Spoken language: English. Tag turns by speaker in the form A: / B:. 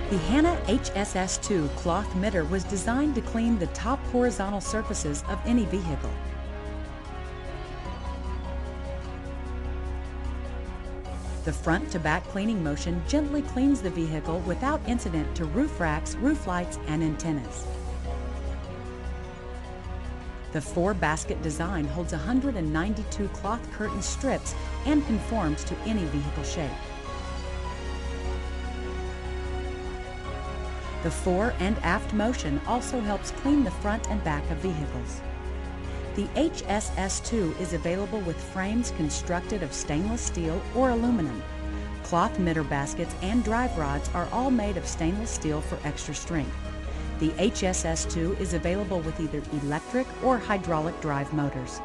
A: The Hanna HSS2 cloth mitter was designed to clean the top horizontal surfaces of any vehicle. The front-to-back cleaning motion gently cleans the vehicle without incident to roof racks, roof lights, and antennas. The 4-basket design holds 192 cloth curtain strips and conforms to any vehicle shape. The fore and aft motion also helps clean the front and back of vehicles. The HSS2 is available with frames constructed of stainless steel or aluminum. Cloth mitter baskets and drive rods are all made of stainless steel for extra strength. The HSS2 is available with either electric or hydraulic drive motors.